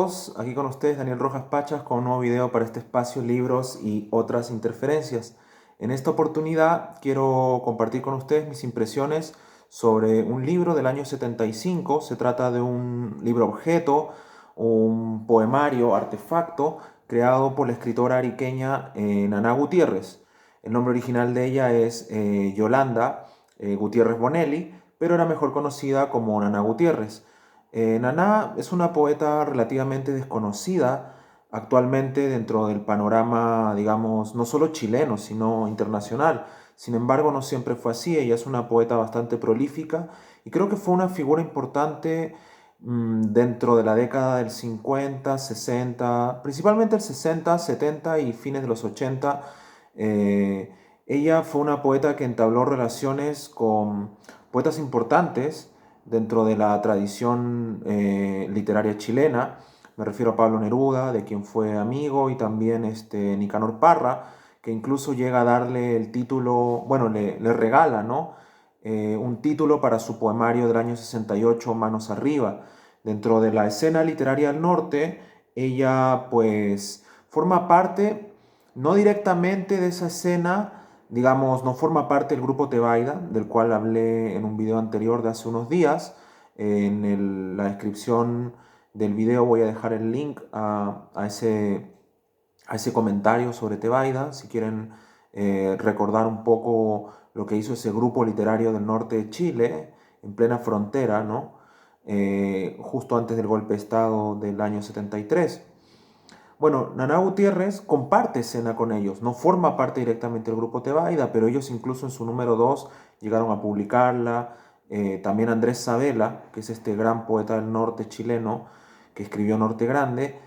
todos, aquí con ustedes Daniel Rojas Pachas con un nuevo video para este espacio Libros y otras interferencias. En esta oportunidad quiero compartir con ustedes mis impresiones sobre un libro del año 75. Se trata de un libro objeto, un poemario, artefacto, creado por la escritora ariqueña Naná Gutiérrez. El nombre original de ella es Yolanda Gutiérrez Bonelli, pero era mejor conocida como Naná Gutiérrez. Naná es una poeta relativamente desconocida actualmente dentro del panorama, digamos, no solo chileno, sino internacional. Sin embargo, no siempre fue así. Ella es una poeta bastante prolífica y creo que fue una figura importante dentro de la década del 50, 60, principalmente el 60, 70 y fines de los 80. Eh, Ella fue una poeta que entabló relaciones con poetas importantes dentro de la tradición literaria chilena. Me refiero a Pablo Neruda, de quien fue amigo, y también Nicanor Parra, que incluso llega a darle el título, bueno, le regala, ¿no? Un título para su poemario del año 68, Manos Arriba. Dentro de la escena literaria del norte, ella pues forma parte, no directamente de esa escena, digamos, no forma parte del grupo Tebaida, del cual hablé en un video anterior de hace unos días. La descripción del video voy a dejar el link a ese comentario sobre Tebaida, si quieren recordar un poco lo que hizo ese grupo literario del norte de Chile, en plena frontera, ¿no? Justo antes del golpe de Estado del año 73. Bueno, Naná Gutiérrez comparte escena con ellos, no forma parte directamente del grupo Tebaida, pero ellos incluso en su número 2 llegaron a publicarla. También Andrés Sabela, que es este gran poeta del norte chileno que escribió Norte Grande,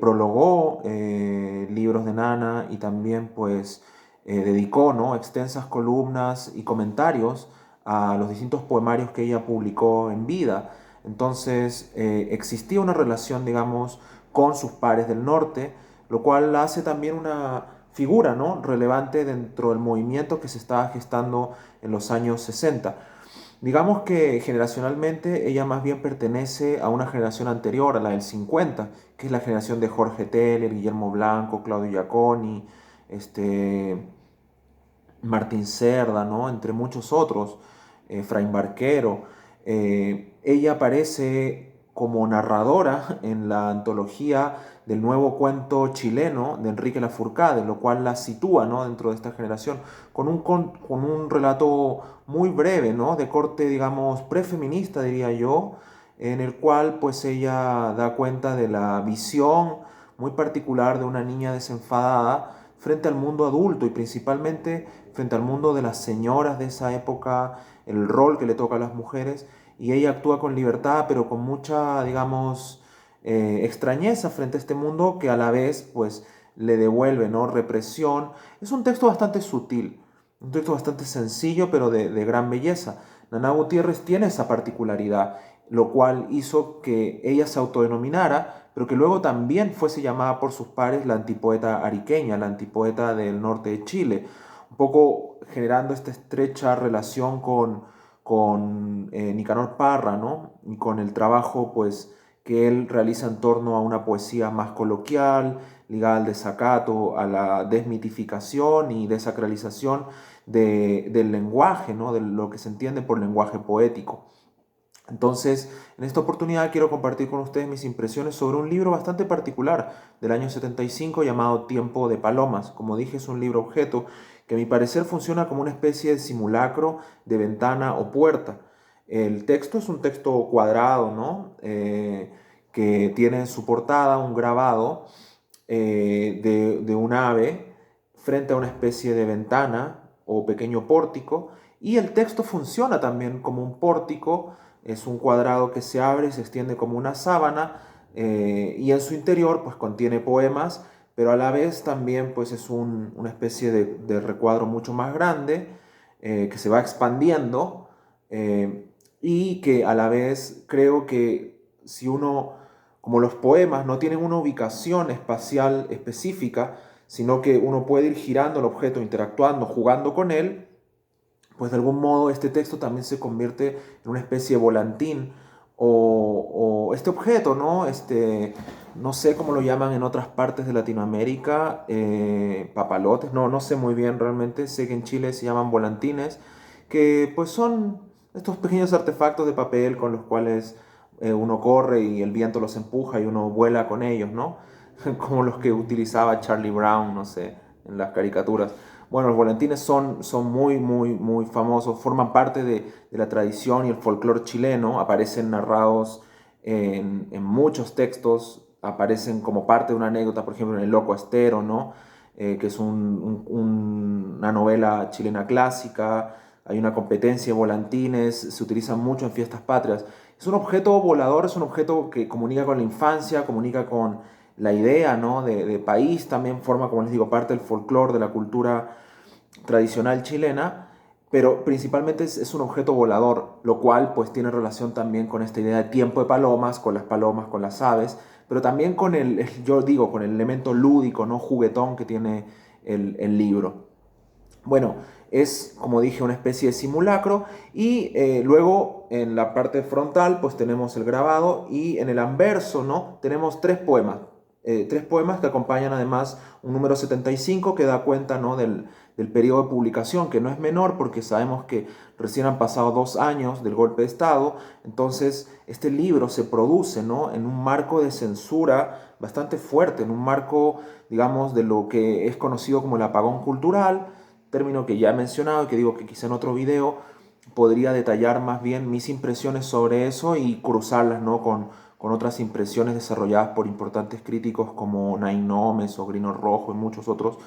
prologó libros de Nana y también pues dedicó, ¿no?, extensas columnas y comentarios a los distintos poemarios que ella publicó en vida. Entonces existía una relación, digamos, con sus pares del norte, lo cual la hace también una figura, ¿no?, relevante dentro del movimiento que se estaba gestando en los años 60. Digamos que generacionalmente ella más bien pertenece a una generación anterior, a la del 50, que es la generación de Jorge Teller, Guillermo Blanco, Claudio Giaconi, Martín Cerda, ¿no?, entre muchos otros, Efraín Barquero. Ella aparece como narradora en la antología del nuevo cuento chileno de Enrique Lafourcade, lo cual la sitúa, ¿no?, dentro de esta generación, con un relato muy breve, ¿no?, de corte, digamos, prefeminista, diría yo, en el cual pues ella da cuenta de la visión muy particular de una niña desenfadada frente al mundo adulto y principalmente frente al mundo de las señoras de esa época, el rol que le toca a las mujeres, y ella actúa con libertad, pero con mucha, digamos, extrañeza frente a este mundo que a la vez, pues, le devuelve, ¿no?, represión. Es un texto bastante sutil, un texto bastante sencillo, pero de gran belleza. Naná Gutiérrez tiene esa particularidad, lo cual hizo que ella se autodenominara, pero que luego también fuese llamada por sus pares la antipoeta ariqueña, la antipoeta del norte de Chile, un poco generando esta estrecha relación con Nicanor Parra, ¿no?, y con el trabajo pues, que él realiza en torno a una poesía más coloquial, ligada al desacato, a la desmitificación y desacralización del lenguaje, ¿no?, de lo que se entiende por lenguaje poético. Entonces, en esta oportunidad quiero compartir con ustedes mis impresiones sobre un libro bastante particular del año 75 llamado Tiempo de Palomas. Como dije, es un libro objeto que a mi parecer funciona como una especie de simulacro de ventana o puerta. El texto es un texto cuadrado, ¿no? Que tiene en su portada un grabado de un ave frente a una especie de ventana o pequeño pórtico, y el texto funciona también como un pórtico. Es un cuadrado que se abre y se extiende como una sábana, y en su interior pues contiene poemas, pero a la vez también pues es una especie de recuadro mucho más grande, que se va expandiendo, y que a la vez creo que si uno, como los poemas no tienen una ubicación espacial específica, sino que uno puede ir girando el objeto, interactuando, jugando con él, pues de algún modo este texto también se convierte en una especie de volantín o este objeto, ¿no? No sé cómo lo llaman en otras partes de Latinoamérica, papalotes, no sé muy bien realmente, sé que en Chile se llaman volantines, que pues son estos pequeños artefactos de papel con los cuales uno corre y el viento los empuja y uno vuela con ellos, ¿no? Como los que utilizaba Charlie Brown, no sé, en las caricaturas. Bueno, los volantines son muy famosos, forman parte de la tradición y el folclore chileno, aparecen narrados en muchos textos, aparecen como parte de una anécdota, por ejemplo, en El Loco Estero, ¿no? Que es una novela chilena clásica, hay una competencia de volantines, se utilizan mucho en fiestas patrias. Es un objeto volador, es un objeto que comunica con la infancia, comunica con la idea, ¿no? de país, también forma, como les digo, parte del folclore, de la cultura tradicional chilena, pero principalmente es un objeto volador, lo cual pues tiene relación también con esta idea de tiempo de palomas, con las palomas, con las aves, pero también con yo digo, con el elemento lúdico, no juguetón que tiene el libro. Bueno, es como dije una especie de simulacro y luego en la parte frontal pues tenemos el grabado y en el anverso, ¿no? Tenemos tres poemas que acompañan además un número 75 que da cuenta, ¿no? del periodo de publicación, que no es menor porque sabemos que recién han pasado 2 años del golpe de Estado, entonces este libro se produce, ¿no? en un marco de censura bastante fuerte, en un marco, digamos, de lo que es conocido como el apagón cultural, término que ya he mencionado y que digo que quizá en otro video podría detallar más bien mis impresiones sobre eso y cruzarlas, ¿no? con otras impresiones desarrolladas por importantes críticos como Nain Nómez o Grino Rojo y muchos otros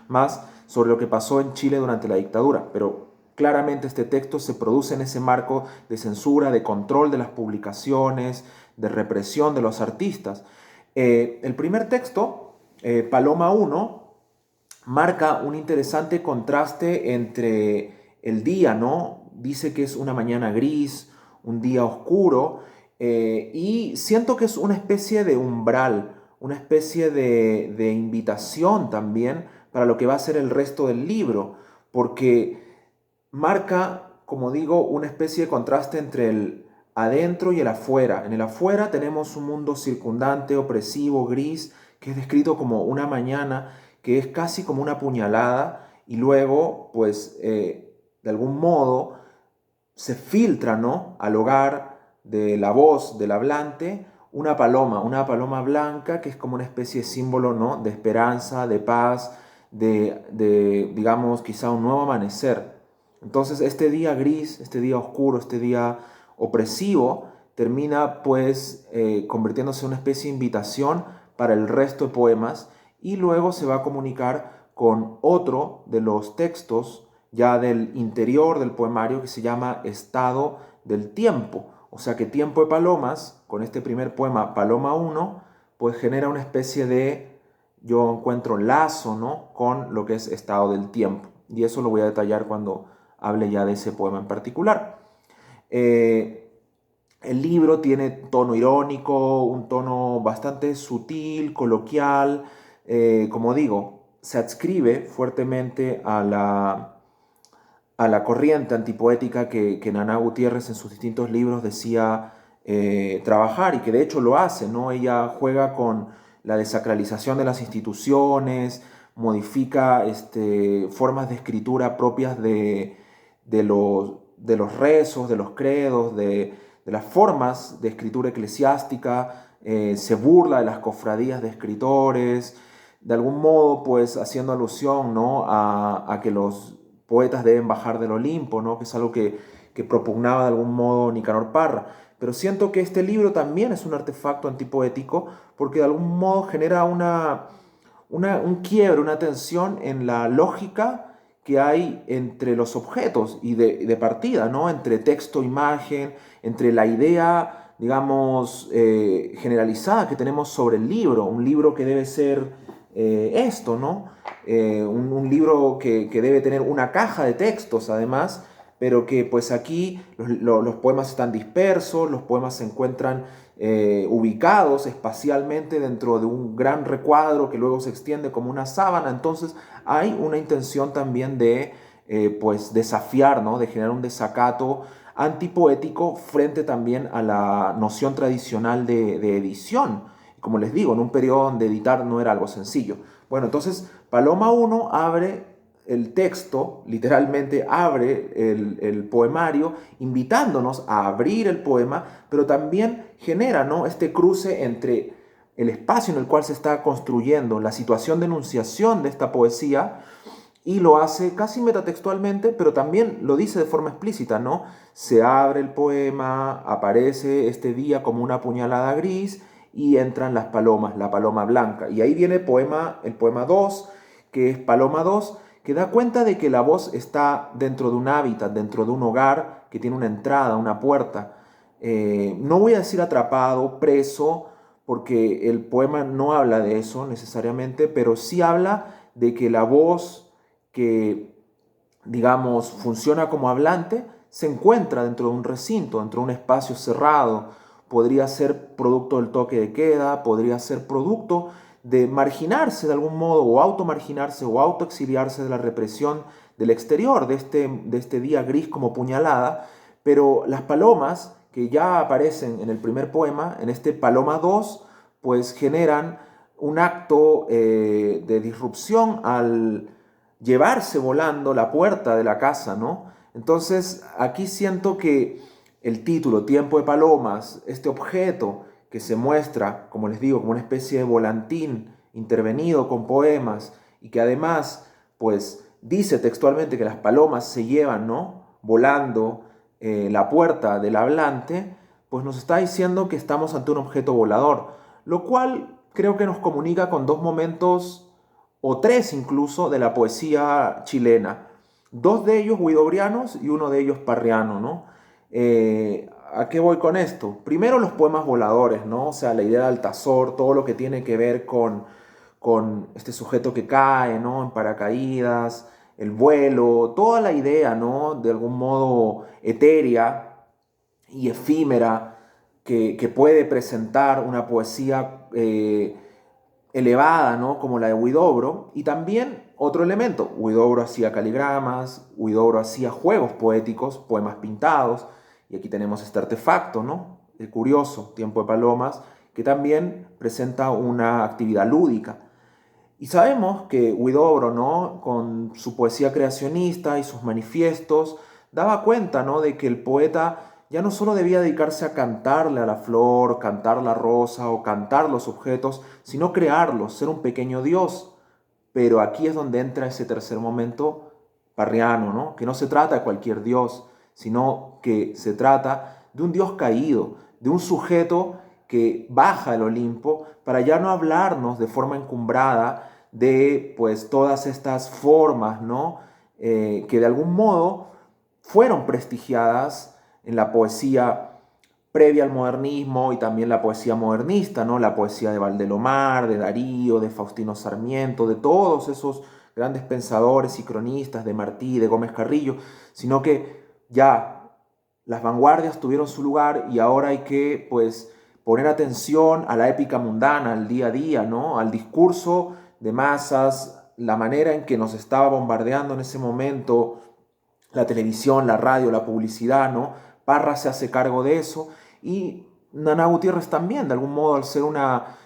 más sobre lo que pasó en Chile durante la dictadura. Pero claramente este texto se produce en ese marco de censura, de control de las publicaciones, de represión de los artistas. El primer texto, Paloma 1, marca un interesante contraste entre el día, ¿no? Dice que es una mañana gris, un día oscuro, y siento que es una especie de umbral, una especie de invitación también para lo que va a ser el resto del libro, porque marca, como digo, una especie de contraste entre el adentro y el afuera. En el afuera tenemos un mundo circundante, opresivo, gris, que es descrito como una mañana que es casi como una puñalada y luego, pues, de algún modo se filtra, ¿no? Al hogar de la voz del hablante una paloma blanca que es como una especie de símbolo, ¿no? De esperanza, de paz, digamos, quizá un nuevo amanecer. Entonces, este día gris, este día oscuro, este día opresivo, termina pues convirtiéndose en una especie de invitación para el resto de poemas y luego se va a comunicar con otro de los textos ya del interior del poemario que se llama Estado del Tiempo. O sea que Tiempo de Palomas, con este primer poema, Paloma 1, pues genera una especie de, yo encuentro lazo, ¿no? Con lo que es Estado del Tiempo. Y eso lo voy a detallar cuando hable ya de ese poema en particular. El libro tiene tono irónico, un tono bastante sutil, coloquial. Como digo, se adscribe fuertemente a la corriente antipoética que Nana Gutiérrez en sus distintos libros decía trabajar y que de hecho lo hace, ¿no? Ella juega con la desacralización de las instituciones, modifica formas de escritura propias de los rezos, de los credos, de las formas de escritura eclesiástica, se burla de las cofradías de escritores, de algún modo pues haciendo alusión, ¿no? a que los poetas deben bajar del Olimpo, ¿no? Que es algo que propugnaba de algún modo Nicanor Parra. Pero siento que este libro también es un artefacto antipoético porque de algún modo genera un quiebre, una tensión en la lógica que hay entre los objetos y de partida, ¿no? Entre texto, imagen, entre la idea, digamos, generalizada que tenemos sobre el libro, un libro que debe ser esto, ¿no? Un libro que debe tener una caja de textos además, pero que pues aquí los poemas están dispersos, los poemas se encuentran ubicados espacialmente dentro de un gran recuadro que luego se extiende como una sábana, entonces hay una intención también de pues desafiar, ¿no? De generar un desacato antipoético frente también a la noción tradicional de edición. Como les digo, en un periodo donde editar no era algo sencillo. Bueno, entonces Paloma 1 abre el texto, literalmente abre el poemario, invitándonos a abrir el poema, pero también genera, ¿no?, este cruce entre el espacio en el cual se está construyendo la situación de enunciación de esta poesía, y lo hace casi metatextualmente, pero también lo dice de forma explícita, ¿no? Se abre el poema, aparece este día como una puñalada gris y entran las palomas, la paloma blanca. Y ahí viene el poema 2, que es Paloma 2, que da cuenta de que la voz está dentro de un hábitat, dentro de un hogar que tiene una entrada, una puerta. No voy a decir atrapado, preso, porque el poema no habla de eso necesariamente, pero sí habla de que la voz que, digamos, funciona como hablante, se encuentra dentro de un recinto, dentro de un espacio cerrado. Podría ser producto del toque de queda, podría ser producto de marginarse de algún modo, o automarginarse, o autoexiliarse de la represión del exterior, de este día gris como puñalada. Pero las palomas, que ya aparecen en el primer poema, en este Paloma 2, pues generan un acto de disrupción al llevarse volando la puerta de la casa, ¿no? Entonces, aquí siento que el título, Tiempo de Palomas, este objeto que se muestra, como les digo, como una especie de volantín intervenido con poemas y que además, pues, dice textualmente que las palomas se llevan, ¿no?, volando la puerta del hablante, pues nos está diciendo que estamos ante un objeto volador, lo cual creo que nos comunica con dos momentos o tres incluso de la poesía chilena. Dos de ellos huidobreanos y uno de ellos parriano, ¿no? ¿A qué voy con esto? Primero los poemas voladores, ¿no? O sea, la idea de Altazor, todo lo que tiene que ver con este sujeto que cae, ¿no?, en paracaídas, el vuelo, toda la idea, ¿no?, de algún modo etérea y efímera que puede presentar una poesía elevada, ¿no?, como la de Huidobro. Y también otro elemento: Huidobro hacía caligramas, Huidobro hacía juegos poéticos, poemas pintados, y aquí tenemos este artefacto, ¿no?, el curioso Tiempo de Palomas, que también presenta una actividad lúdica. Y sabemos que Huidobro, ¿no?, con su poesía creacionista y sus manifiestos, daba cuenta, ¿no?, de que el poeta ya no solo debía dedicarse a cantarle a la flor, cantar la rosa o cantar los objetos, sino crearlos, ser un pequeño dios. Pero aquí es donde entra ese tercer momento parriano, ¿no?, que no se trata de cualquier dios, sino que se trata de un dios caído, de un sujeto que baja del Olimpo para ya no hablarnos de forma encumbrada de, pues, todas estas formas, ¿no?, que de algún modo fueron prestigiadas en la poesía previa al modernismo y también la poesía modernista, ¿no?, la poesía de Valdelomar, de Darío, de Faustino Sarmiento, de todos esos grandes pensadores y cronistas, de Martí, de Gómez Carrillo, sino que ya las vanguardias tuvieron su lugar y ahora hay que, pues, poner atención a la épica mundana, al día a día, ¿no?, al discurso de masas, la manera en que nos estaba bombardeando en ese momento la televisión, la radio, la publicidad, ¿no? Parra se hace cargo de eso y Nana Gutiérrez también, de algún modo, al ser una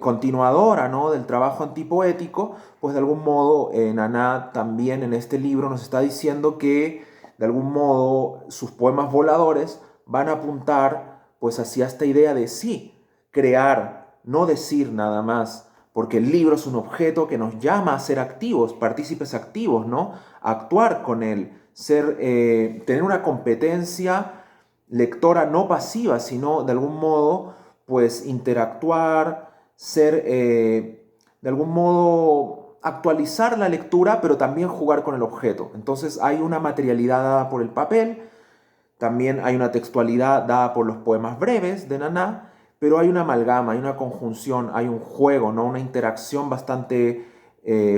continuadora, ¿no?, del trabajo antipoético, pues de algún modo Nana también en este libro nos está diciendo que de algún modo sus poemas voladores van a apuntar pues hacia esta idea de sí, crear, no decir nada más, porque el libro es un objeto que nos llama a ser activos, partícipes activos, ¿no?, a actuar con él, tener una competencia lectora no pasiva, sino de algún modo, pues interactuar, de algún modo actualizar la lectura, pero también jugar con el objeto. Entonces hay una materialidad dada por el papel, también hay una textualidad dada por los poemas breves de Nana, pero hay una amalgama, hay una conjunción, hay un juego, ¿no?, una interacción bastante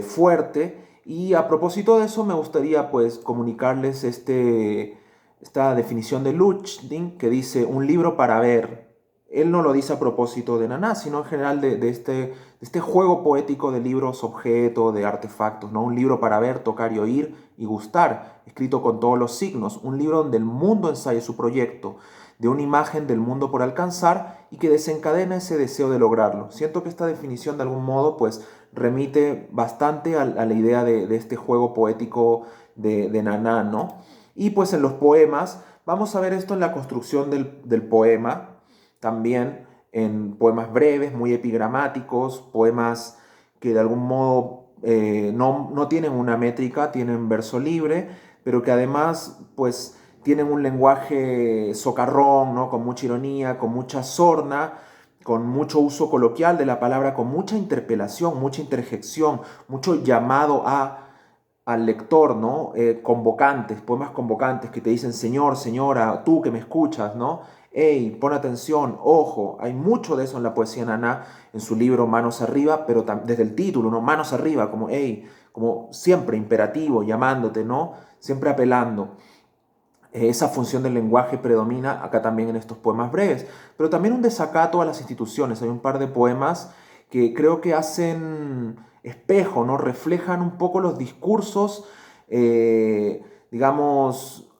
fuerte. Y a propósito de eso, me gustaría pues comunicarles esta definición de Luchdin, que dice un libro para ver. Él no lo dice a propósito de Naná, sino en general de este juego poético de libros objeto, de artefactos, ¿no? Un libro para ver, tocar y oír, y gustar, escrito con todos los signos, un libro donde el mundo ensaya su proyecto, de una imagen del mundo por alcanzar y que desencadena ese deseo de lograrlo. Siento que esta definición de algún modo pues remite bastante a la idea de este juego poético de Naná, ¿no? Y pues en los poemas, vamos a ver esto en la construcción del poema, también en poemas breves, muy epigramáticos, poemas que de algún modo no tienen una métrica, tienen verso libre, pero que además pues tienen un lenguaje socarrón, ¿no? Con mucha ironía, con mucha sorna, con mucho uso coloquial de la palabra, con mucha interpelación, mucha interjección, mucho llamado al lector, ¿no? Convocantes, poemas convocantes que te dicen, señor, señora, tú que me escuchas, ¿no? Hey, pon atención, ojo, hay mucho de eso en la poesía Naná, en su libro Manos Arriba, pero desde el título, ¿no? Manos Arriba, como, hey, como siempre imperativo, llamándote, ¿no? Siempre apelando. Esa función del lenguaje predomina acá también en estos poemas breves, pero también un desacato a las instituciones. Hay un par de poemas que creo que hacen espejo, ¿no? Reflejan un poco los discursos, digamos,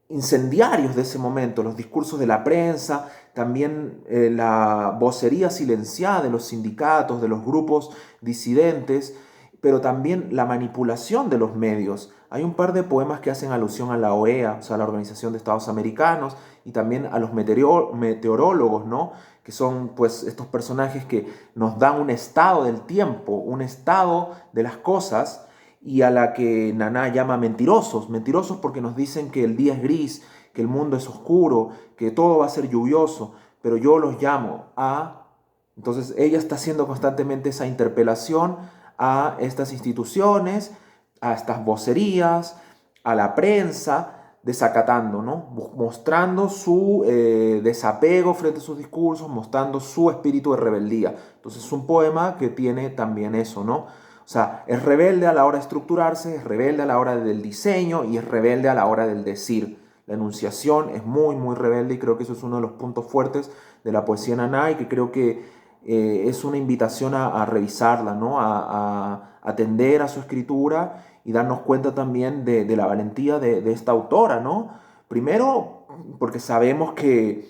incendiarios de ese momento, los discursos de la prensa, también la vocería silenciada de los sindicatos, de los grupos disidentes, pero también la manipulación de los medios. Hay un par de poemas que hacen alusión a la OEA, o sea, a la Organización de Estados Americanos, y también a los meteorólogos, ¿no? Que son pues estos personajes que nos dan un estado del tiempo, un estado de las cosas, y a la que Naná llama mentirosos, mentirosos porque nos dicen que el día es gris, que el mundo es oscuro, que todo va a ser lluvioso, pero yo los llamo a... Entonces ella está haciendo constantemente esa interpelación a estas instituciones, a estas vocerías, a la prensa, desacatando, ¿no? Mostrando su desapego frente a sus discursos, mostrando su espíritu de rebeldía. Entonces es un poema que tiene también eso, ¿no? O sea, es rebelde a la hora de estructurarse, es rebelde a la hora del diseño y es rebelde a la hora del decir. La enunciación es muy, muy rebelde y creo que eso es uno de los puntos fuertes de la poesía Naná y que creo que es una invitación a revisarla, ¿no? A atender a su escritura y darnos cuenta también de la valentía de esta autora, ¿no? Primero, porque sabemos que,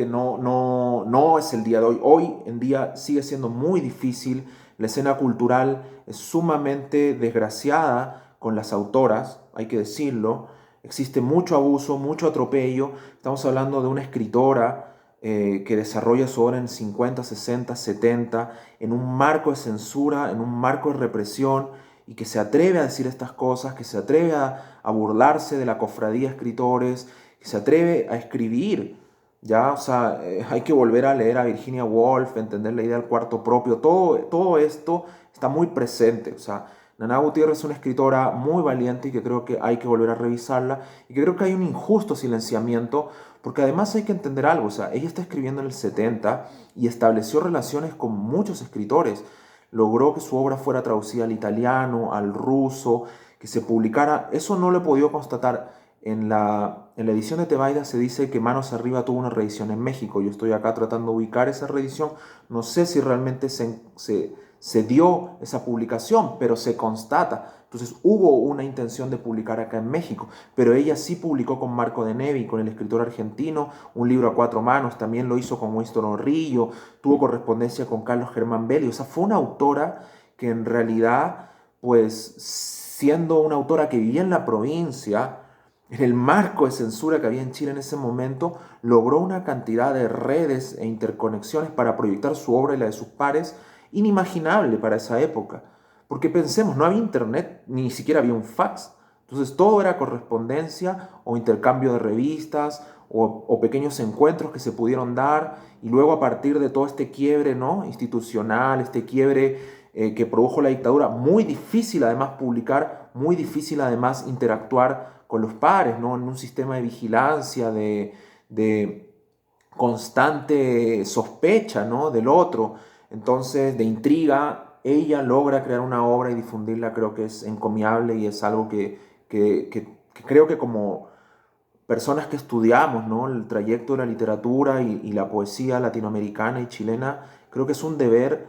no es el día de hoy. Hoy en día sigue siendo muy difícil. La escena cultural es sumamente desgraciada con las autoras, hay que decirlo. Existe mucho abuso, mucho atropello. Estamos hablando de una escritora que desarrolla su obra en 50, 60, 70, en un marco de censura, en un marco de represión, y que se atreve a decir estas cosas, que se atreve a burlarse de la cofradía de escritores, que se atreve a escribir. Ya, o sea, hay que volver a leer a Virginia Woolf, entender la idea del cuarto propio. Todo esto está muy presente. O sea, Naná Gutiérrez es una escritora muy valiente y que creo que hay que volver a revisarla y que creo que hay un injusto silenciamiento porque además hay que entender algo. O sea, ella está escribiendo en el 70 y estableció relaciones con muchos escritores. Logró que su obra fuera traducida al italiano, al ruso, que se publicara. Eso no lo he podido constatar. En la edición de Tebaida se dice que Manos Arriba tuvo una reedición en México. Yo estoy acá tratando de ubicar esa reedición. No sé si realmente se dio esa publicación, pero se constata. Entonces hubo una intención de publicar acá en México, pero ella sí publicó con Marco de Nevi, con el escritor argentino, un libro a cuatro manos. También lo hizo con Winston Orrillo, tuvo correspondencia con Carlos Germán Belli. O sea, fue una autora que en realidad, pues siendo una autora que vivía en la provincia, en el marco de censura que había en Chile en ese momento, logró una cantidad de redes e interconexiones para proyectar su obra y la de sus pares inimaginable para esa época. Porque pensemos, no había internet, ni siquiera había un fax. Entonces todo era correspondencia o intercambio de revistas o pequeños encuentros que se pudieron dar y luego a partir de todo este quiebre, ¿no? institucional, este quiebre que produjo la dictadura, muy difícil además publicar, muy difícil además interactuar con los pares, ¿no? En un sistema de vigilancia, de constante sospecha, ¿no? del otro, entonces de intriga. Ella logra crear una obra y difundirla, creo que es encomiable y es algo que creo que como personas que estudiamos, ¿no? el trayecto de la literatura y la poesía latinoamericana y chilena, creo que es un deber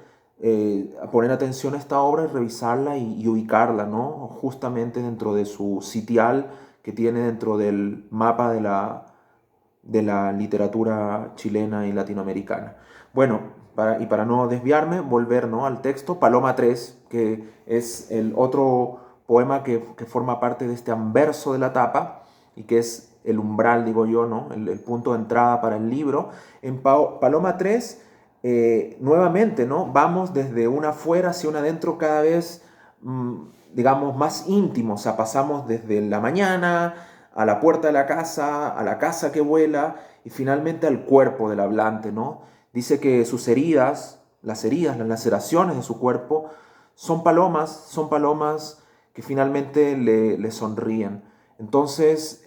poner atención a esta obra y revisarla y ubicarla, ¿no? Justamente dentro de su sitial que tiene dentro del mapa de la literatura chilena y latinoamericana. Bueno, para no desviarme, volver, ¿no?, al texto, Paloma 3, que es el otro poema que forma parte de este anverso de la tapa y que es el umbral, digo yo, ¿no?, el punto de entrada para el libro. En Paloma 3, nuevamente, ¿no?, vamos desde un afuera hacia un adentro cada vez, digamos, más íntimo. O sea, pasamos desde la mañana a la puerta de la casa, a la casa que vuela y finalmente al cuerpo del hablante, ¿no? Dice que sus heridas, las laceraciones de su cuerpo, son palomas que finalmente le sonríen. Entonces,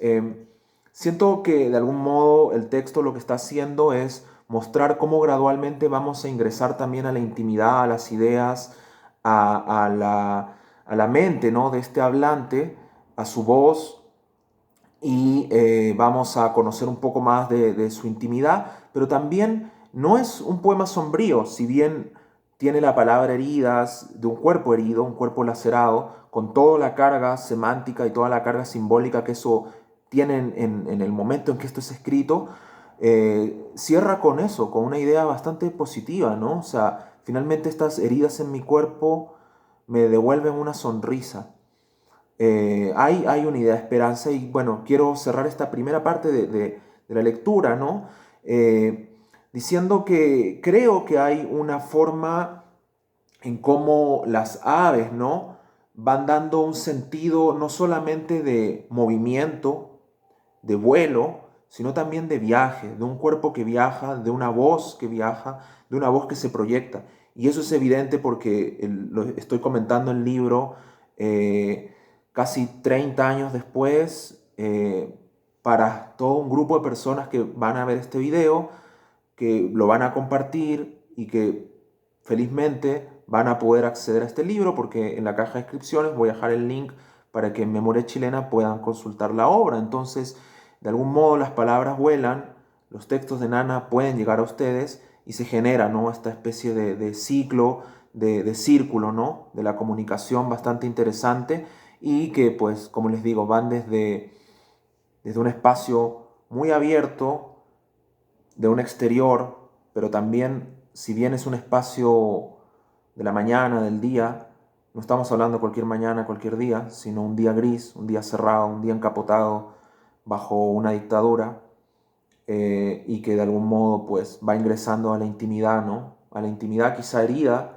siento que de algún modo el texto lo que está haciendo es mostrar cómo gradualmente vamos a ingresar también a la intimidad, a las ideas, a la mente, ¿no?, de este hablante, a su voz, y vamos a conocer un poco más de su intimidad, pero también no es un poema sombrío, si bien tiene la palabra heridas, de un cuerpo herido, un cuerpo lacerado, con toda la carga semántica y toda la carga simbólica que eso tiene en el momento en que esto es escrito. Cierra con eso, con una idea bastante positiva, ¿no? O sea, finalmente estas heridas en mi cuerpo me devuelven una sonrisa. Hay una idea de esperanza y bueno, quiero cerrar esta primera parte de la lectura, ¿no? Diciendo que creo que hay una forma en cómo las aves, ¿no?, van dando un sentido no solamente de movimiento, de vuelo, sino también de viaje, de un cuerpo que viaja, de una voz que viaja, de una voz que se proyecta. Y eso es evidente porque lo estoy comentando en el libro, casi 30 años después, para todo un grupo de personas que van a ver este video, que lo van a compartir y que felizmente van a poder acceder a este libro, porque en la caja de descripciones voy a dejar el link para que en Memoria Chilena puedan consultar la obra. Entonces, de algún modo las palabras vuelan, los textos de Nana pueden llegar a ustedes y se genera, ¿no?, esta especie de ciclo, de círculo, ¿no?, de la comunicación bastante interesante y que, pues, como les digo, van desde un espacio muy abierto, de un exterior, pero también, si bien es un espacio de la mañana, del día, no estamos hablando cualquier mañana, cualquier día, sino un día gris, un día cerrado, un día encapotado bajo una dictadura, y que de algún modo pues va ingresando a la intimidad, ¿no? A la intimidad quizá herida,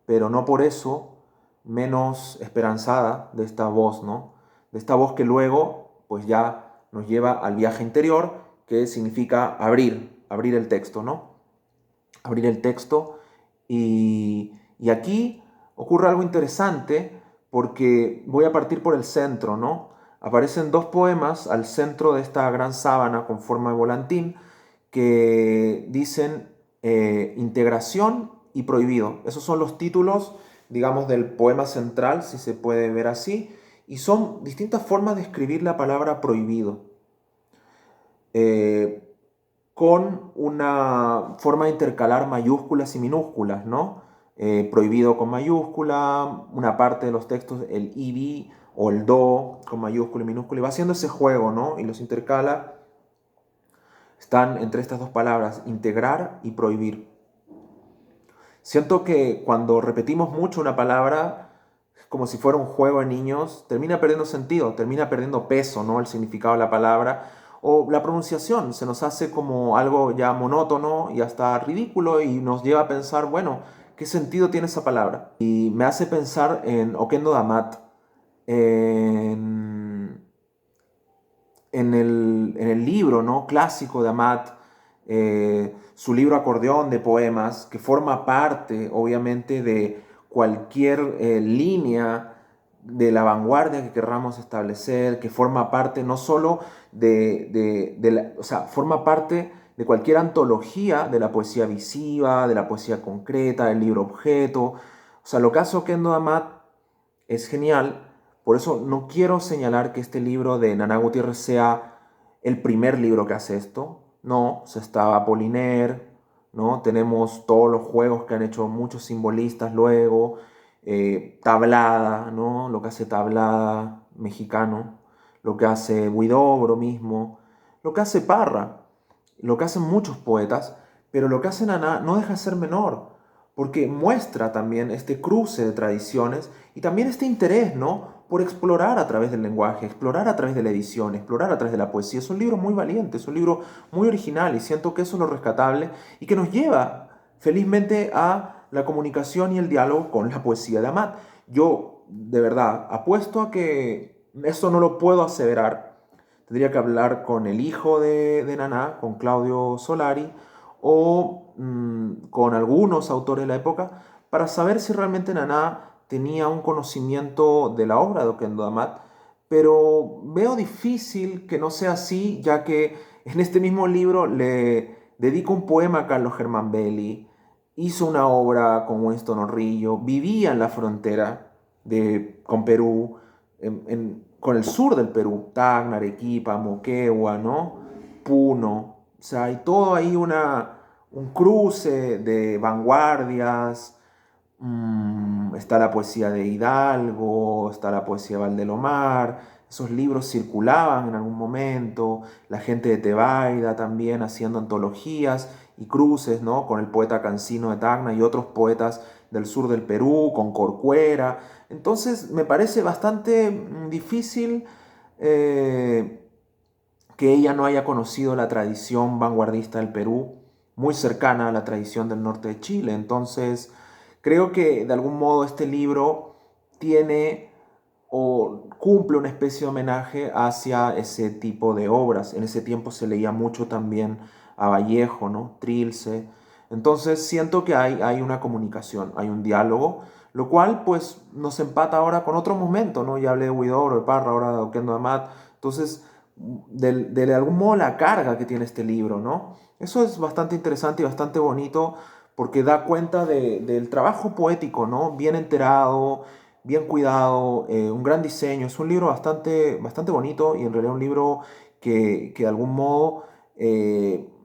pero no por eso menos esperanzada de esta voz, ¿no? De esta voz que luego pues ya nos lleva al viaje interior, que significa abrir el texto, ¿no? Abrir el texto y aquí ocurre algo interesante porque voy a partir por el centro, ¿no? Aparecen dos poemas al centro de esta gran sábana con forma de volantín que dicen integración y prohibido. Esos son los títulos, digamos, del poema central, si se puede ver así, y son distintas formas de escribir la palabra prohibido. Eh, con una forma de intercalar mayúsculas y minúsculas, ¿no? Prohibido con mayúscula, una parte de los textos, el IB o el DO con mayúscula y minúscula, y va haciendo ese juego, ¿no? Y los intercala. Están entre estas dos palabras, integrar y prohibir. Siento que cuando repetimos mucho una palabra, como si fuera un juego de niños, termina perdiendo sentido, termina perdiendo peso, ¿no?, el significado de la palabra, o la pronunciación se nos hace como algo ya monótono y hasta ridículo y nos lleva a pensar, bueno, ¿qué sentido tiene esa palabra? Y me hace pensar en Oquendo Damat, en, en el libro, ¿no?, clásico de Amat, su libro Acordeón de poemas, que forma parte, obviamente, de cualquier línea de la vanguardia que querramos establecer, que forma parte no solo o sea, forma parte de cualquier antología de la poesía visiva, de la poesía concreta, del libro objeto. O sea, lo que hace Oquendo Amat es genial. Por eso no quiero señalar que este libro de Nana Gutiérrez sea el primer libro que hace esto. No, se estaba Apollinaire, ¿no? Tenemos todos los juegos que han hecho muchos simbolistas luego, Tablada, ¿no? Lo que hace Tablada mexicano, lo que hace Huidobro mismo, lo que hace Parra, lo que hacen muchos poetas, pero lo que hace Naná no deja de ser menor, porque muestra también este cruce de tradiciones y también este interés, ¿no? Por explorar a través del lenguaje, explorar a través de la edición, explorar a través de la poesía. Es un libro muy valiente, es un libro muy original y siento que eso es lo rescatable y que nos lleva felizmente a la comunicación y el diálogo con la poesía de Amat. Yo, de verdad, apuesto a que esto no lo puedo aseverar. Tendría que hablar con el hijo de Naná, con Claudio Solari, o con algunos autores de la época, para saber si realmente Naná tenía un conocimiento de la obra de Oquendo Amat, pero veo difícil que no sea así, ya que en este mismo libro le dedico un poema a Carlos Germán Belli, hizo una obra con Winston Orrillo, vivía en la frontera con Perú, con el sur del Perú, Tacna, Arequipa, Moquegua, ¿no? Puno, o sea, hay todo ahí un cruce de vanguardias. Está la poesía de Hidalgo, está la poesía de Valdelomar, esos libros circulaban en algún momento, la gente de Tebaida también haciendo antologías y cruces, ¿no? Con el poeta Cancino de Tacna y otros poetas del sur del Perú, con Corcuera. Entonces me parece bastante difícil eh, que ella no haya conocido la tradición vanguardista del Perú, muy cercana a la tradición del norte de Chile. Entonces, creo que de algún modo este libro tiene o cumple una especie de homenaje hacia ese tipo de obras. En ese tiempo se leía mucho también a Vallejo, ¿no? Trilce. Entonces siento que hay una comunicación, hay un diálogo, lo cual pues nos empata ahora con otro momento, ¿no? Ya hablé de Huidobro, de Parra, ahora de Oquendo Amat. Entonces, de algún modo la carga que tiene este libro, ¿no? Eso es bastante interesante y bastante bonito porque da cuenta del trabajo poético, ¿no? Bien enterado, bien cuidado, un gran diseño. Es un libro bastante bonito y en realidad un libro que de algún modo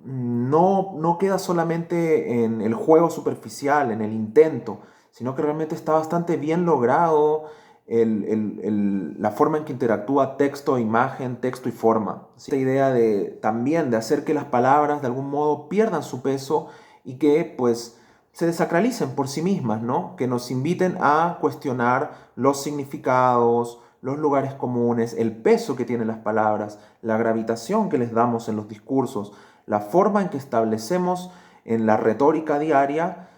no queda solamente en el juego superficial, en el intento, sino que realmente está bastante bien logrado la forma en que interactúa texto, imagen, texto y forma. Esta idea también de hacer que las palabras de algún modo pierdan su peso y que pues se desacralicen por sí mismas, ¿no? Que nos inviten a cuestionar los significados, los lugares comunes, el peso que tienen las palabras, la gravitación que les damos en los discursos, la forma en que establecemos en la retórica diaria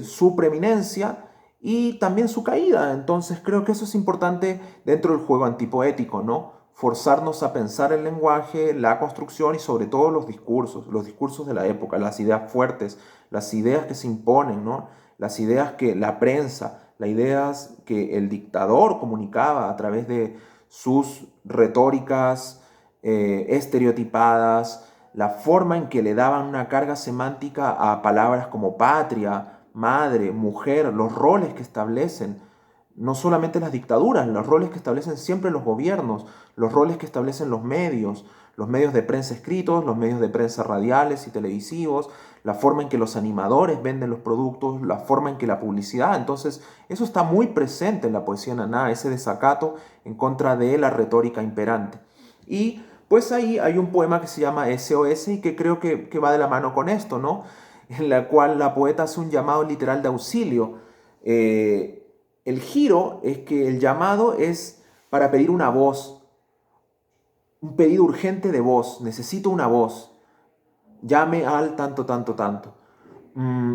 su preeminencia y también su caída. Entonces creo que eso es importante dentro del juego antipoético, ¿no? Forzarnos a pensar el lenguaje, la construcción y sobre todo los discursos de la época, las ideas fuertes, las ideas que se imponen, ¿no? Las ideas que la prensa, las ideas que el dictador comunicaba a través de sus retóricas estereotipadas, la forma en que le daban una carga semántica a palabras como patria, madre, mujer, los roles que establecen, no solamente las dictaduras, los roles que establecen siempre los gobiernos, los roles que establecen los medios de prensa escritos, los medios de prensa radiales y televisivos, la forma en que los animadores venden los productos, la forma en que la publicidad. Entonces, eso está muy presente en la poesía naná, ese desacato en contra de la retórica imperante. Y pues ahí hay un poema que se llama SOS y que creo que va de la mano con esto, ¿no? En la cual la poeta hace un llamado literal de auxilio. El giro es que el llamado es para pedir una voz, un pedido urgente de voz, necesito una voz, llame al tanto, tanto, tanto.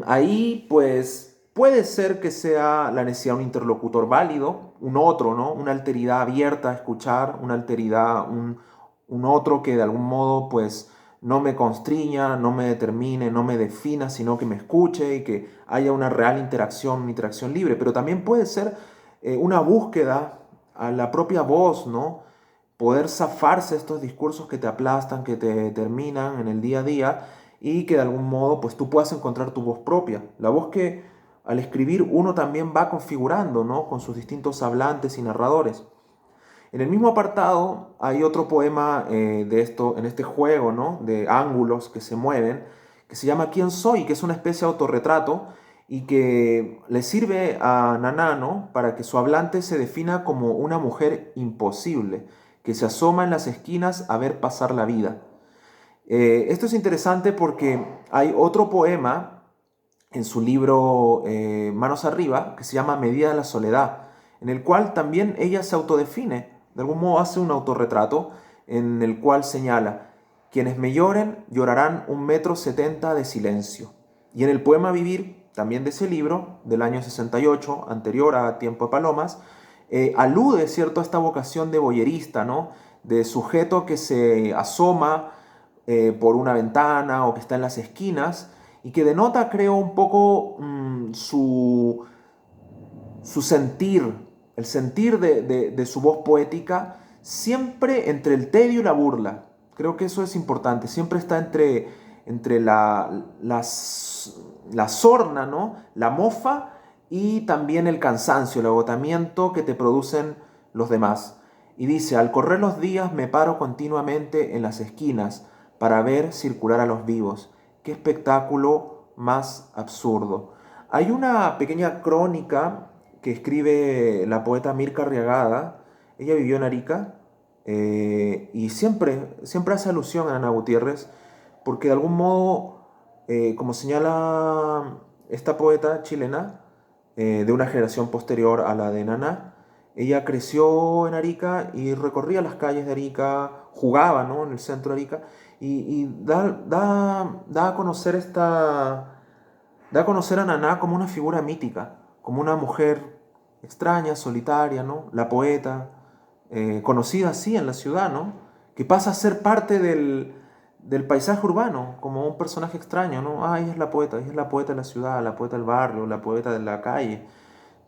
Ahí pues puede ser que sea la necesidad de un interlocutor válido, un otro, ¿no? Una alteridad abierta a escuchar, una alteridad, un otro que de algún modo pues no me constriña, no me determine, no me defina, sino que me escuche y que haya una real interacción, una interacción libre. Pero también puede ser una búsqueda a la propia voz, ¿no? Poder zafarse estos discursos que te aplastan, que te determinan en el día a día y que de algún modo pues tú puedas encontrar tu voz propia. La voz que al escribir uno también va configurando, ¿no? Con sus distintos hablantes y narradores. En el mismo apartado hay otro poema de esto, en este juego, ¿no? De ángulos que se mueven, que se llama ¿Quién soy?, que es una especie de autorretrato y que le sirve a Naná, ¿no?, para que su hablante se defina como una mujer imposible, que se asoma en las esquinas a ver pasar la vida. Esto es interesante porque hay otro poema en su libro Manos Arriba, que se llama Medida de la Soledad, en el cual también ella se autodefine, de algún modo hace un autorretrato en el cual señala: quienes me lloren llorarán 1,70 m de silencio. Y en el poema Vivir, también de ese libro, del año 68, anterior a Tiempo de Palomas, alude, ¿cierto?, a esta vocación de boyerista, ¿no?, de sujeto que se asoma por una ventana o que está en las esquinas, y que denota, creo, un poco su sentir, el sentir de su voz poética, siempre entre el tedio y la burla. Creo que eso es importante, siempre está entre la sorna, ¿no?, la mofa, y también el cansancio, el agotamiento que te producen los demás. Y dice: al correr los días me paro continuamente en las esquinas para ver circular a los vivos. Qué espectáculo más absurdo. Hay una pequeña crónica que escribe la poeta Mirka Arriagada. Ella vivió en Arica, y siempre hace alusión a Ana Gutiérrez, porque de algún modo, como señala esta poeta chilena, de una generación posterior a la de Naná, ella creció en Arica y recorría las calles de Arica, jugaba, ¿no?, en el centro de Arica, y da a conocer da a conocer a Naná como una figura mítica, como una mujer extraña, solitaria, ¿no?, la poeta, conocida así en la ciudad, ¿no?, que pasa a ser parte del paisaje urbano, como un personaje extraño, ¿no? Ah, ella es la poeta de la ciudad, la poeta del barrio, la poeta de la calle,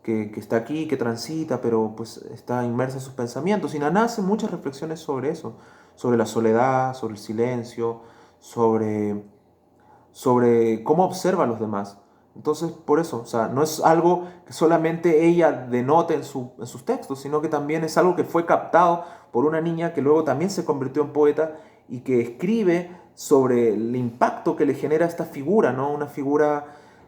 que está aquí, que transita, pero pues está inmersa en sus pensamientos. Y Naná hace muchas reflexiones sobre eso, sobre la soledad, sobre el silencio, sobre cómo observa a los demás. Entonces, por eso, o sea, no es algo que solamente ella denote en sus textos, sino que también es algo que fue captado por una niña que luego también se convirtió en poeta y que escribe sobre el impacto que le genera esta figura, ¿no? Una figura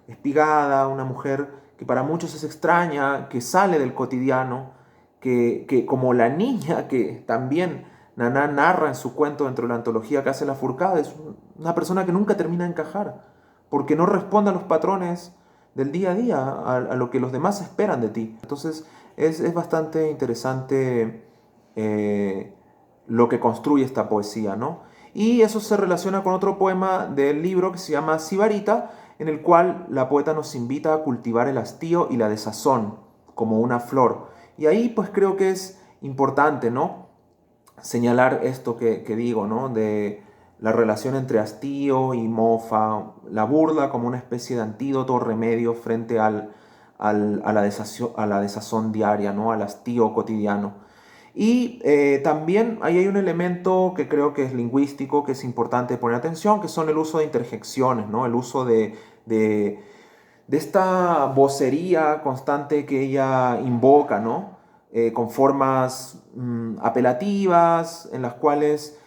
espigada, una mujer que para muchos es extraña, que sale del cotidiano, que como la niña que también Naná narra en su cuento dentro de la antología que hace La Furcada, es una persona que nunca termina de encajar, porque no responde a los patrones del día a día, a lo que los demás esperan de ti. Entonces es bastante interesante lo que construye esta poesía, ¿no? Y eso se relaciona con otro poema del libro que se llama Sibarita, en el cual la poeta nos invita a cultivar el hastío y la desazón como una flor. Y ahí pues creo que es importante, ¿no?, señalar esto que digo, ¿no?, de la relación entre hastío y mofa, la burla como una especie de antídoto o remedio frente a la desazón diaria, ¿no?, al hastío cotidiano. Y también ahí hay un elemento que creo que es lingüístico, que es importante poner atención, que son el uso de interjecciones, ¿no?, el uso de, de esta vocería constante que ella invoca, ¿no? Con formas apelativas, en las cuales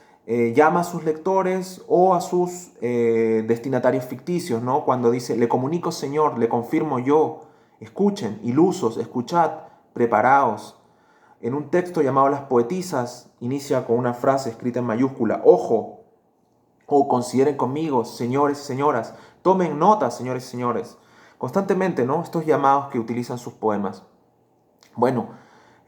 llama a sus lectores o a sus destinatarios ficticios, ¿no? Cuando dice: le comunico, Señor, le confirmo yo, escuchen, ilusos, escuchad, preparaos. En un texto llamado Las Poetisas, inicia con una frase escrita en mayúscula: ojo, o consideren conmigo, señores y señoras, tomen nota, señores y señores. Constantemente, ¿no?, estos llamados que utilizan sus poemas. Bueno,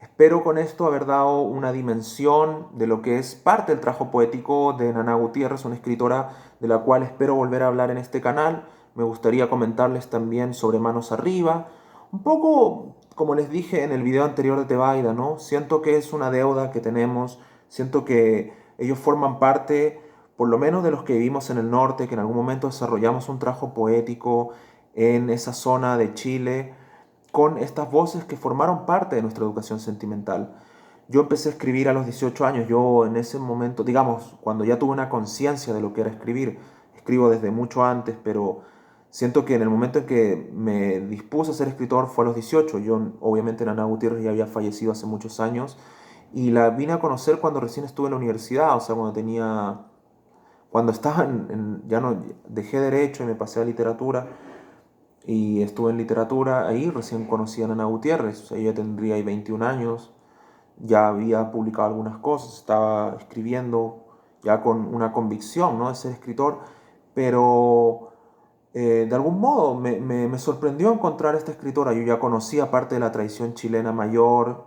espero con esto haber dado una dimensión de lo que es parte del trabajo poético de Naná Gutiérrez, una escritora de la cual espero volver a hablar en este canal. Me gustaría comentarles también sobre Manos Arriba, un poco como les dije en el video anterior de Tebaida, ¿no? Siento que es una deuda que tenemos, siento que ellos forman parte, por lo menos de los que vivimos en el norte, que en algún momento desarrollamos un trabajo poético en esa zona de Chile, con estas voces que formaron parte de nuestra educación sentimental. Yo empecé a escribir a los 18 años, yo en ese momento, digamos, cuando ya tuve una conciencia de lo que era escribir, escribo desde mucho antes, pero siento que en el momento en que me dispuse a ser escritor fue a los 18. Yo, obviamente, Naná Gutiérrez ya había fallecido hace muchos años y la vine a conocer cuando recién estuve en la universidad, o sea, cuando estaba ya no, dejé derecho y me pasé a literatura y estuve en literatura, ahí recién conocí a Nana Gutiérrez, o sea, ella tendría ahí 21 años, ya había publicado algunas cosas, estaba escribiendo ya con una convicción, ¿no?, de ser escritor, pero de algún modo me sorprendió encontrar a esta escritora. Yo ya conocía parte de la tradición chilena mayor,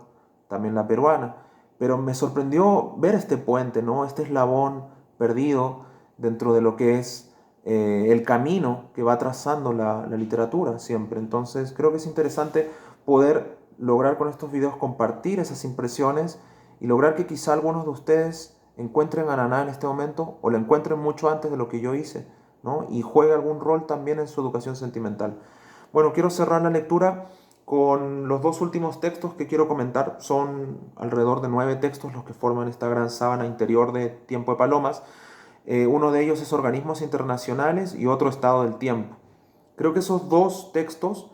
también la peruana, pero me sorprendió ver este puente, ¿no?, este eslabón perdido dentro de lo que es el camino que va trazando la literatura siempre. Entonces creo que es interesante poder lograr con estos videos compartir esas impresiones y lograr que quizá algunos de ustedes encuentren a Naná en este momento o la encuentren mucho antes de lo que yo hice, ¿no?, y juegue algún rol también en su educación sentimental. Bueno, quiero cerrar la lectura con los dos últimos textos que quiero comentar. Son alrededor de 9 textos los que forman esta gran sábana interior de Tiempo de Palomas. Uno de ellos es Organismos Internacionales y otro Estado del Tiempo. Creo que esos dos textos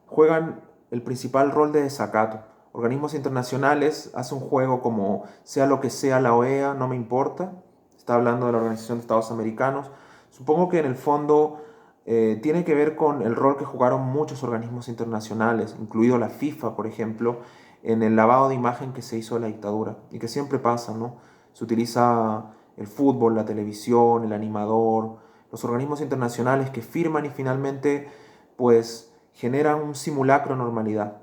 juegan el principal rol de desacato. Organismos Internacionales hace un juego como sea lo que sea la OEA, no me importa. Está hablando de la Organización de Estados Americanos. Supongo que en el fondo tiene que ver con el rol que jugaron muchos organismos internacionales, incluido la FIFA, por ejemplo, en el lavado de imagen que se hizo de la dictadura y que siempre pasa, ¿no? Se utiliza el fútbol, la televisión, el animador, los organismos internacionales que firman y finalmente pues generan un simulacro de normalidad.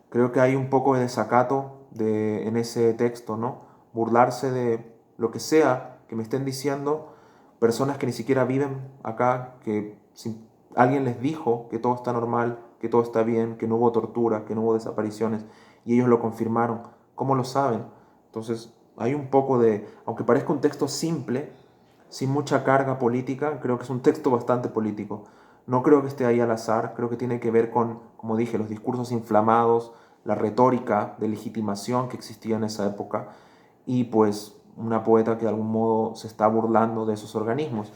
Creo que hay un poco de desacato en ese texto, ¿no? Burlarse de lo que sea que me estén diciendo personas que ni siquiera viven acá, que alguien les dijo que todo está normal, que todo está bien, que no hubo tortura, que no hubo desapariciones, y ellos lo confirmaron. ¿Cómo lo saben? Entonces, hay un poco de, aunque parezca un texto simple, sin mucha carga política, creo que es un texto bastante político. No creo que esté ahí al azar, creo que tiene que ver con, como dije, los discursos inflamados, la retórica de legitimación que existía en esa época y pues una poeta que de algún modo se está burlando de esos organismos.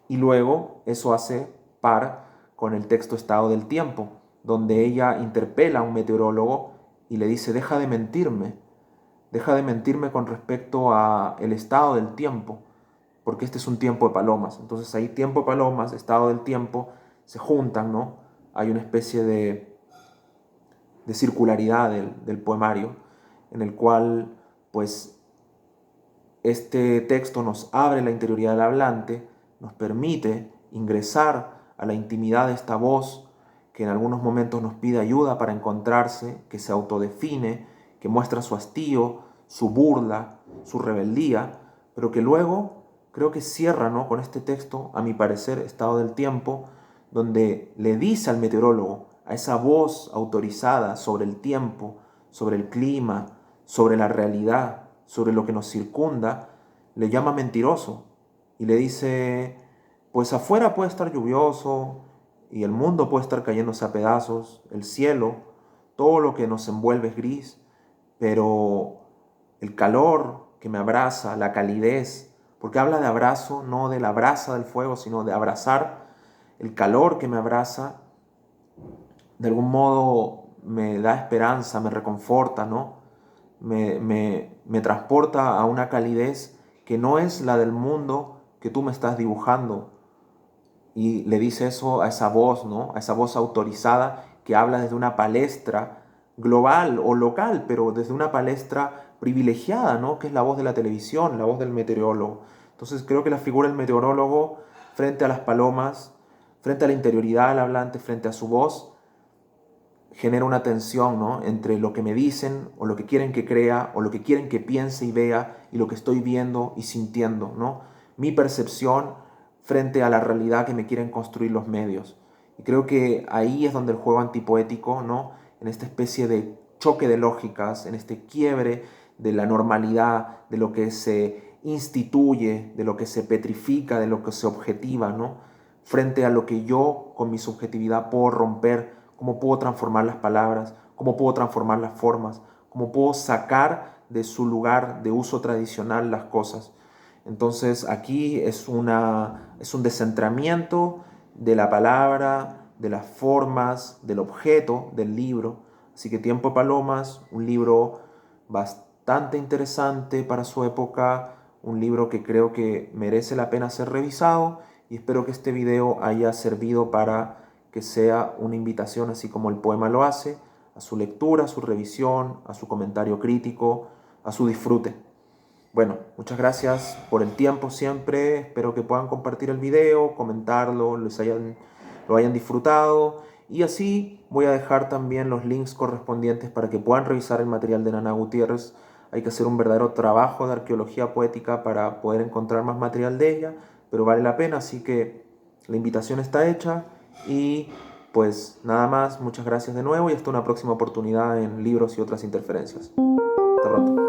Y luego eso hace par con el texto Estado del Tiempo, donde ella interpela a un meteorólogo y le dice, deja de mentirme con respecto a el estado del tiempo, porque este es un tiempo de palomas. Entonces ahí tiempo de palomas, estado del tiempo, se juntan, ¿no? Hay una especie de circularidad del poemario, en el cual pues este texto nos abre la interioridad del hablante, nos permite ingresar a la intimidad de esta voz que en algunos momentos nos pide ayuda para encontrarse, que se autodefine, que muestra su hastío, su burla, su rebeldía, pero que luego creo que cierra, ¿no?, con este texto, a mi parecer, Estado del Tiempo, donde le dice al meteorólogo, a esa voz autorizada sobre el tiempo, sobre el clima, sobre la realidad, sobre lo que nos circunda, le llama mentiroso y le dice, pues afuera puede estar lluvioso y el mundo puede estar cayéndose a pedazos, el cielo, todo lo que nos envuelve es gris, pero el calor que me abraza, la calidez, porque habla de abrazo, no de la brasa del fuego, sino de abrazar, el calor que me abraza, de algún modo me da esperanza, me reconforta, ¿no? Me transporta a una calidez que no es la del mundo que tú me estás dibujando. Y le dice eso a esa voz, ¿no? A esa voz autorizada que habla desde una palestra global o local, pero desde una palestra privilegiada, ¿no?, que es la voz de la televisión, la voz del meteorólogo. Entonces creo que la figura del meteorólogo frente a las palomas, frente a la interioridad del hablante, frente a su voz, genera una tensión, ¿no?, entre lo que me dicen o lo que quieren que crea o lo que quieren que piense y vea y lo que estoy viendo y sintiendo, ¿no? Mi percepción frente a la realidad que me quieren construir los medios. Y creo que ahí es donde el juego antipoético, ¿no?, en esta especie de choque de lógicas, en este quiebre de la normalidad, de lo que se instituye, de lo que se petrifica, de lo que se objetiva, ¿no?, frente a lo que yo con mi subjetividad puedo romper, cómo puedo transformar las palabras, cómo puedo transformar las formas, cómo puedo sacar de su lugar de uso tradicional las cosas. Entonces aquí es un descentramiento de la palabra, de las formas, del objeto del libro. Así que Tiempo de Palomas, un libro bastante interesante para su época, un libro que creo que merece la pena ser revisado, y espero que este video haya servido para que sea una invitación, así como el poema lo hace, a su lectura, a su revisión, a su comentario crítico, a su disfrute. Bueno, muchas gracias por el tiempo siempre. Espero que puedan compartir el video, comentarlo, lo hayan disfrutado. Y así voy a dejar también los links correspondientes para que puedan revisar el material de Nana Gutiérrez. Hay que hacer un verdadero trabajo de arqueología poética para poder encontrar más material de ella, pero vale la pena, así que la invitación está hecha. Y pues nada más, muchas gracias de nuevo y hasta una próxima oportunidad en Libros y otras interferencias. Hasta pronto.